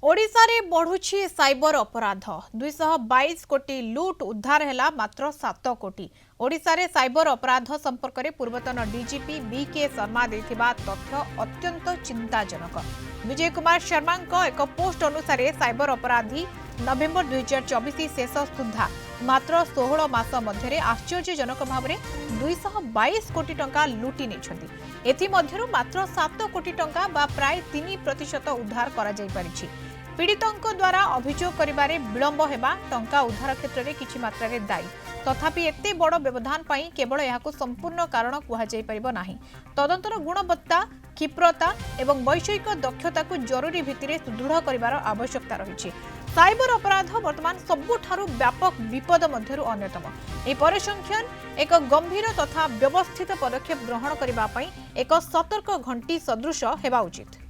ओडिशा रे बढ़ुछि साइबर अपराध 222 कोटी लुट उद्धार हैला मात्र 7 कोटी। ओडिशा रे साइबर अपराध संपर्क में पूर्वतन डीजीपी बीके शर्मा देथिबा तथ्य अत्यंत चिंताजनक। विजय कुमार शर्मा एक पोस्ट अनुसार साइबर अपराधी नवेम्बर 2024 शेष सुधा मात्र 16 मास मध्य आश्चर्यजनक भाव में 222 कोटी टंका लुटि नहीं। एथि मध्यरु मात्र 7 कोटी टंका बा प्राय 3% उद्धार करा जाई परिछि। पीड़ितों द्वारा अभियोग करिबारे विलंब हेबा टंका उद्धार क्षेत्र में किछि मात्रा रे दायी। तथापि एते बड़ व्यवधान पाई केवल यहाकु संपूर्ण कारण कुहा जाई परिबो नाही। तदंतर गुणवत्ता क्षिप्रता एवं वैषयिक दक्षता को जरूरी भित्तिरे सुदृढ़ करिबार आवश्यकता रहिछि। साइबर अपराध वर्तमान सबुठारु व्यापक विपद मध्यरु अन्यतम। ए परिसंख्यान एक गंभीर तथा व्यवस्थित पदक्षेप ग्रहण करिबा पई एक सतर्क घंटी सदृश हेबा उचित।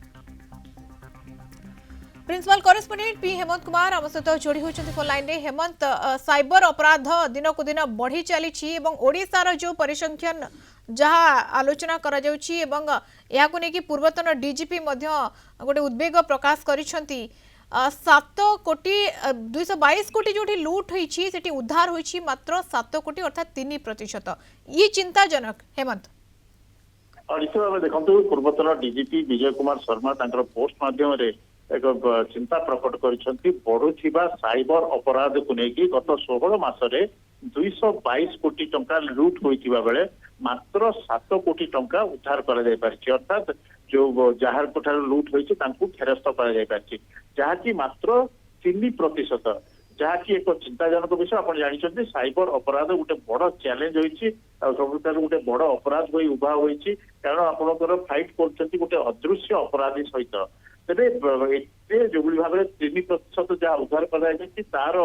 Principal correspondent P Hemant Kumar आम सहित जोड़ी होती फोन लाइन में। हेमंत, साइबर अपराध दिन को दिन बढ़ी चली ओडिशार जो परिसंख्यान जहाँ आलोचना करा जाउछि एवं याकु नेकी पूर्वतन डीजीपी गोटे उद्वेग प्रकाश करिसेंती। 7 कोटी 222 कोटी जो लुट होइछि सेठी उद्धार होइछि मात्र 7 कोटी अर्थात 3%। ये चिंताजनक। हेमंत, निश्चित भाव देखो पूर्वतन डीजीपी विजय कुमार शर्मा पोस्ट माध्यम एक चिंता प्रकट कर बढ़ुवा साइबर अपराध को लेकिन गत 16 मासरे 222 कोटी टंका लुट होता बेले मात्र 7 कोटी टंका उद्धार कर अर्थात जो जार लुट होती फेरस्त कर मात्र 3%, जहाँकि एक चिंताजनक विषय। आप जानते साइबर अपराध गोटे बड़ चैलेंज होती सबुठ गोटे बड़ अपराध हो उभा होती कारण आपंकर फाइट कर गोटे अदृश्य अपराधी सहित। तेरे जो भाव में 3% जहाँ उद्धार कर तार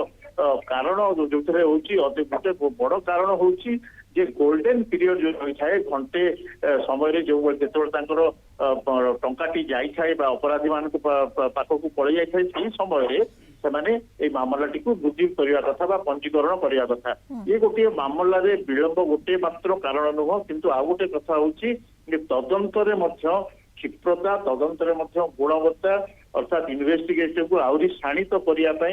कारण जो गोटे बड़ कारण हूँ जे गोल्डन पीरियड जो रही है घंटे समय जो टंकाटी जाए अपराधी मान पाखक पड़ जाए से समय से मामलाटी को वृद्धि करने कथा पंजीकरण करने कथा। ये गोटे मामला विलंब गोटे मात्र कारण नुह किंतु आउ गोटे कथा हूँ तदंतर क्षिप्रता तदंतर गुणवत्ता अर्थात इन्वेस्टिगेशन को आहरी शाणित करने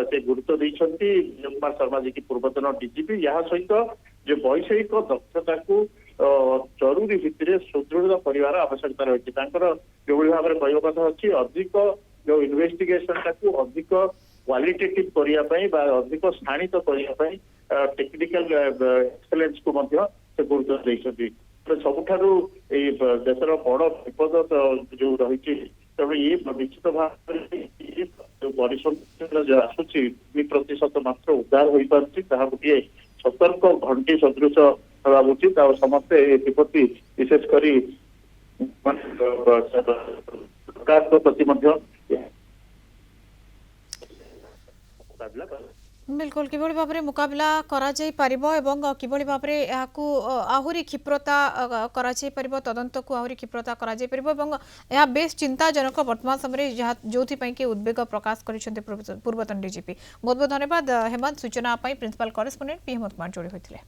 से गुरुत्व देते विजय कुमार शर्मा जी की पूर्वतन डीजीपी। यह सहित जो वैषयिक दक्षता को जरूरी भित्तिरे सुदृढ़ कर आवश्यकता रही जो भाव में कहवा कथा अच्छी अधिक जो इन्वेस्टिगेशन टाक अधिक क्वालिटेटिव करने अधिक शाणित करने टेक्निकल एक्सलेंस को गुरुत्व देते। सबुठारु देशर बड़ विपद जो रही तेणु ये निश्चित भाव जो परिसंख्यान आसूची 3% मात्र उद्धार हो पार्टी गोटे सतर्क घंटी सदृश हवा उचित। आ समस्ते विपत्ति विशेषकर सरकार प्रति बिल्कुल किभली भाव में मुकाबला करा जाई परिबो एवं किभली भाव में याकू आहुरी क्षिप्रता करा जाई परिबो तदंत को आहुरी क्षिप्रता करा जाई परिबो एवं या बेस चिंताजनक वर्तमान समय जोथि पई के उद्वेग प्रकाश करिसेंते पूर्वतन डीजीपी। बहुत बहुत धन्यवाद हेमंत सूचना पाई। Principal correspondent P Hemant Kumar जोड़ी होइथिले।